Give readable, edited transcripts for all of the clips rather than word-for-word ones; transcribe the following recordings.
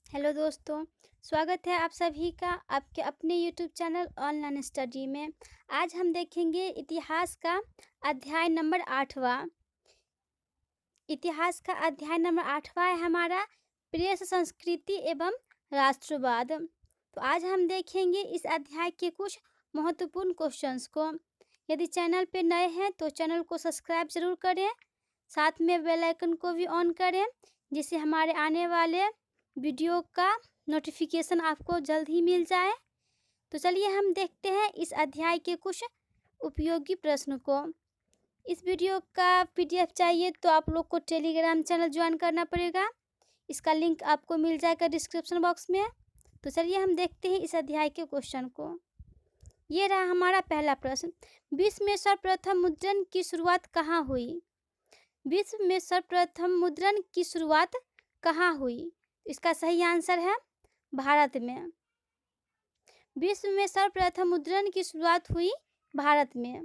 Hello दोस्तों, स्वागत है आप सभी का आपके अपने यूट्यूब चैनल ऑनलाइन स्टडी में। आज हम देखेंगे इतिहास का अध्याय नंबर 8वां। इतिहास का अध्याय नंबर 8वां है हमारा प्रेस संस्कृति एवं राष्ट्रवाद। तो आज हम देखेंगे इस अध्याय के कुछ महत्वपूर्ण क्वेश्चंस को। यदि चैनल पे नए हैं तो चैनल को सब्सक्राइब जरूर करें, साथ में बेल आइकन को भी ऑन करें जिससे हमारे आने वाले वीडियो का नोटिफिकेशन आपको जल्द ही मिल जाए। तो चलिए हम देखते हैं इस अध्याय के कुछ उपयोगी प्रश्न को। इस वीडियो का पीडीएफ चाहिए तो आप लोग को टेलीग्राम चैनल ज्वाइन करना पड़ेगा। इसका लिंक आपको मिल जाएगा डिस्क्रिप्शन बॉक्स में। तो चलिए हम देखते हैं इस अध्याय के क्वेश्चन को। ये रहा हमारा पहला प्रश्न, विश्व में सर्वप्रथम मुद्रण की शुरुआत कहाँ हुई? विश्व में सर्वप्रथम मुद्रण की शुरुआत कहाँ हुई? इसका सही आंसर है भारत में। विश्व में सर्वप्रथम मुद्रण की शुरुआत हुई भारत में।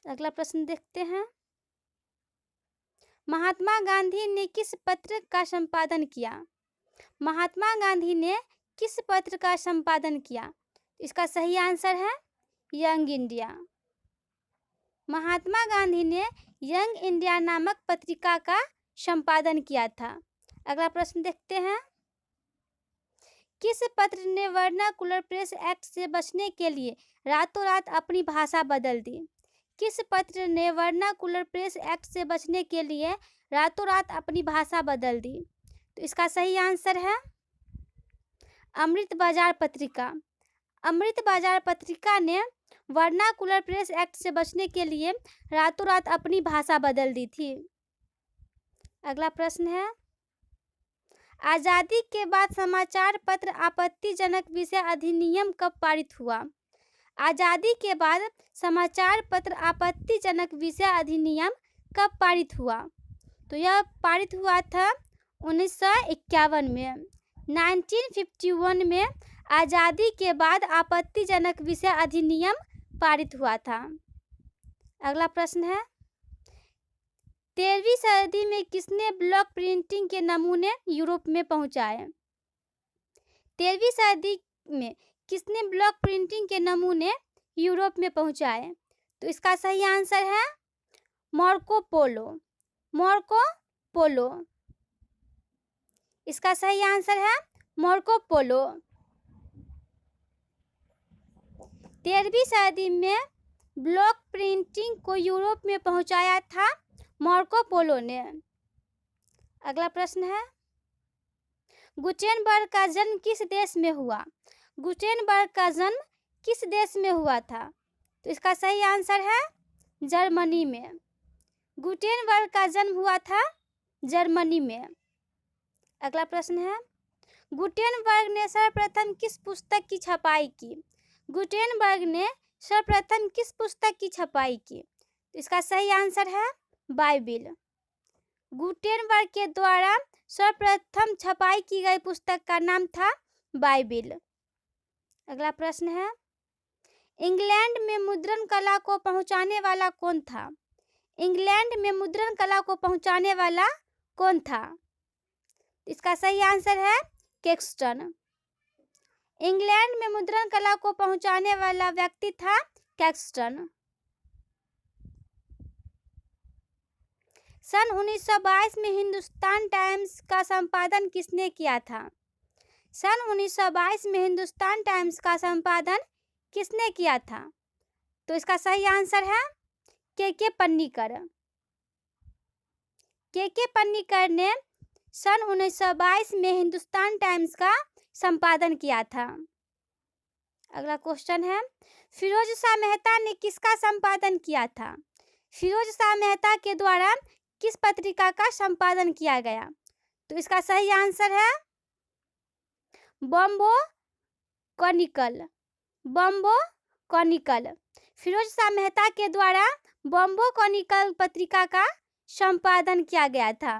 अगला प्रश्न देखते हैं, महात्मा गांधी ने किस पत्र का संपादन किया? महात्मा गांधी ने किस पत्र का संपादन किया? इसका सही आंसर है यंग इंडिया। महात्मा गांधी ने यंग इंडिया नामक पत्रिका का संपादन किया था। अगला प्रश्न देखते हैं, किस पत्र ने वर्नाकुलर प्रेस एक्ट से बचने के लिए रातों रात अपनी भाषा बदल दी? किस पत्र ने वर्नाकुलर प्रेस एक्ट से बचने के लिए रातों रात अपनी भाषा बदल दी? तो इसका सही आंसर है अमृत बाजार पत्रिका। अमृत बाजार पत्रिका ने वर्नाकुलर प्रेस एक्ट से बचने के लिए रातों रात अपनी भाषा बदल दी थी। अगला प्रश्न है, आजादी के बाद समाचार पत्र आपत्तिजनक विषय अधिनियम कब पारित हुआ? आजादी के बाद समाचार पत्र आपत्तिजनक विषय अधिनियम कब पारित हुआ? तो यह पारित हुआ था 1951 में। 1951 में आजादी के बाद आपत्तिजनक विषय अधिनियम पारित हुआ था। अगला प्रश्न है, 13वीं सदी में किसने ब्लॉक प्रिंटिंग के नमूने यूरोप में पहुंचाए? 13वीं सदी में किसने ब्लॉक प्रिंटिंग के नमूने यूरोप में पहुंचाए? तो इसका सही आंसर है मार्को पोलो। Marco Polo. इसका सही आंसर है मार्को पोलो। 13वीं सदी में ब्लॉक प्रिंटिंग को यूरोप में पहुंचाया था मार्को पोलो ने। अगला प्रश्न है, गुटेनबर्ग का जन्म किस देश में हुआ? गुटेनबर्ग का जन्म किस देश में हुआ था? तो इसका सही आंसर है जर्मनी में। गुटेनबर्ग का जन्म हुआ था जर्मनी में। अगला प्रश्न है, गुटेनबर्ग ने सर्वप्रथम किस पुस्तक की छपाई की? गुटेनबर्ग ने सर्वप्रथम किस पुस्तक की छपाई की? तो इसका सही आंसर है बाइबिल। गुटेनबर्ग के द्वारा सर्वप्रथम छपाई की गई पुस्तक का नाम था बाइबिल। अगला प्रश्न है, इंग्लैंड में मुद्रण कला को पहुंचाने वाला कौन था? इंग्लैंड में मुद्रण कला को पहुंचाने वाला कौन था? इसका सही आंसर है कैक्सटन। इंग्लैंड में मुद्रण कला को पहुंचाने वाला व्यक्ति था कैक्सटन। सन 1922 में हिंदुस्तान टाइम्स का संपादन किसने किया था? सन 1922 में हिंदुस्तान टाइम्स का संपादन किसने किया था? तो इसका सही आंसर है के पन्नीकर। के पन्नीकर ने सन 1922 में हिंदुस्तान टाइम्स का संपादन किया था। अगला क्वेश्चन है, फिरोज शाह मेहता ने किसका संपादन किया था? फिरोज शाह मेहता के द्वारा किस पत्रिका का संपादन किया गया? तो इसका सही आंसर है बॉम्बे क्रॉनिकल। बॉम्बे क्रॉनिकल। फिरोज शाह मेहता के द्वारा बॉम्बे क्रॉनिकल पत्रिका का संपादन किया गया था।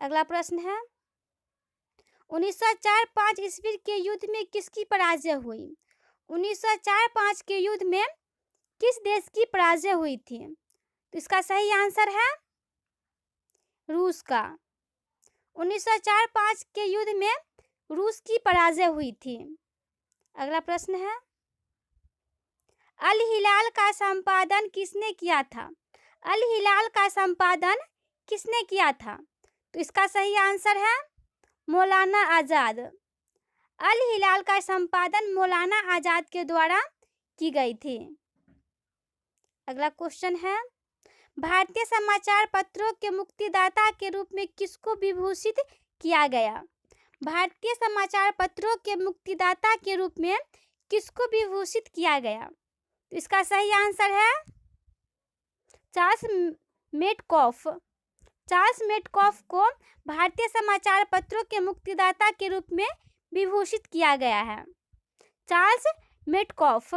अगला प्रश्न है, 1904-05 ईस्वी के युद्ध में किसकी पराजय हुई? 1904-05 के युद्ध में किस देश की पराजय हुई थी? तो इसका सही आंसर है रूस का। 1904-5 के युद्ध में रूस की पराजय हुई थी। अगला प्रश्न है, अल हिलाल का संपादन किसने किया था? अल हिलाल का संपादन किसने किया था? तो इसका सही आंसर है मौलाना आजाद। अल हिलाल का संपादन मौलाना आजाद के द्वारा की गई थी। अगला क्वेश्चन है, भारतीय समाचार पत्रों के मुक्तिदाता के रूप में किसको विभूषित किया गया? भारतीय समाचार पत्रों के मुक्तिदाता के रूप में किसको विभूषित किया गया? तो इसका सही आंसर है चार्ल्स मेटकॉफ। चार्ल्स मेटकॉफ को भारतीय समाचार पत्रों के मुक्तिदाता के रूप में विभूषित किया गया है। Charles Metcalfe.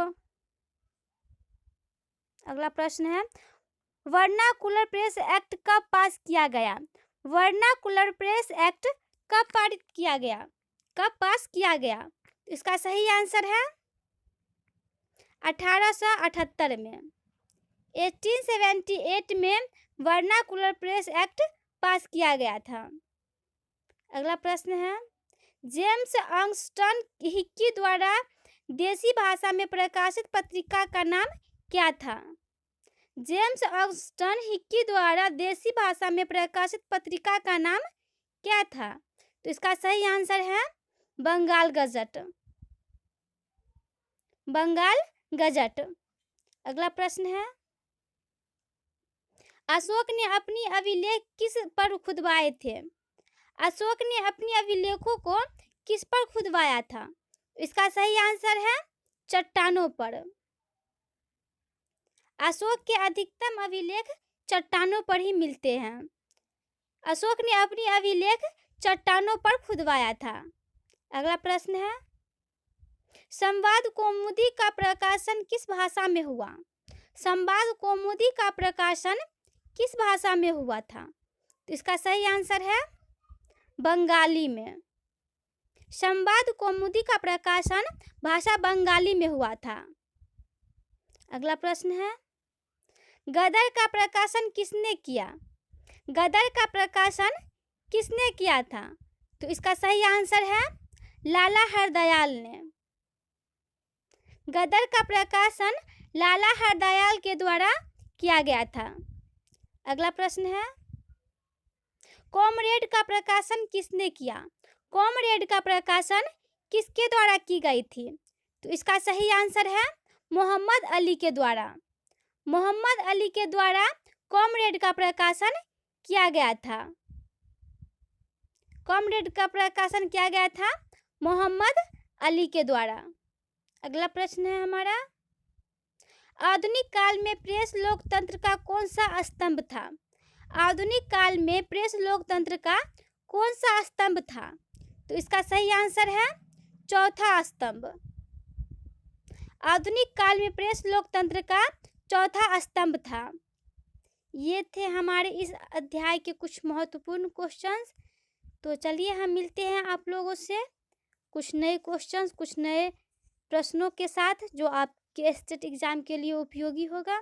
अगला प्रश्न है, वर्नाकुलर प्रेस एक्ट कब पास किया गया? वर्नाकुलर प्रेस एक्ट कब पारित किया गया, कब पास किया गया? इसका सही आंसर है 1878 में। 1878 में वर्नाकुलर प्रेस एक्ट पास किया गया था। अगला प्रश्न है, जेम्स आर्मस्ट्रांग हिक्की द्वारा देसी भाषा में प्रकाशित पत्रिका का नाम क्या था? जेम्स आर्मस्ट्रांग हिक्की द्वारा देसी भाषा में प्रकाशित पत्रिका का नाम क्या था? तो इसका सही आंसर है बंगाल गजट। बंगाल गजट। अगला प्रश्न है, अशोक ने अपनी अभिलेख किस पर खुदवाए थे? अशोक ने अपनी अभिलेखों को किस पर खुदवाया था? इसका सही आंसर है चट्टानों पर। अशोक के अधिकतम अभिलेख चट्टानों पर ही मिलते हैं। अशोक ने अपनी अभिलेख चट्टानों पर खुदवाया था। अगला प्रश्न है, संवाद कौमुदी का प्रकाशन किस भाषा में हुआ? संवाद कौमुदी का प्रकाशन किस भाषा में हुआ था? तो इसका सही आंसर है बंगाली में। संवाद कौमुदी का प्रकाशन भाषा बंगाली में हुआ था। अगला प्रश्न है, गदर का प्रकाशन किसने किया? गदर का प्रकाशन किसने किया था? तो इसका सही आंसर है लाला हरदयाल ने। गदर का प्रकाशन लाला हरदयाल के द्वारा किया गया था। अगला प्रश्न है, कॉमरेड का प्रकाशन किसने किया? कॉमरेड का प्रकाशन किसके द्वारा की गई थी? तो इसका सही आंसर है मोहम्मद अली के द्वारा। मोहम्मद अली के द्वारा कॉमरेड का प्रकाशन किया गया था। कॉमरेड का प्रकाशन किया गया था मोहम्मद अली के द्वारा। अगला प्रश्न है हमारा, आधुनिक काल में प्रेस लोकतंत्र का कौन सा स्तंभ था? आधुनिक काल में प्रेस लोकतंत्र का कौन सा स्तंभ था? तो इसका सही आंसर है चौथा स्तंभ। आधुनिक काल में प्रेस लोकतंत्र का चौथा स्तंभ था। ये थे हमारे इस अध्याय के कुछ महत्वपूर्ण क्वेश्चंस। तो चलिए हम मिलते हैं आप लोगों से कुछ नए क्वेश्चंस, कुछ नए प्रश्नों के साथ जो आपके स्टेट एग्जाम के लिए उपयोगी होगा।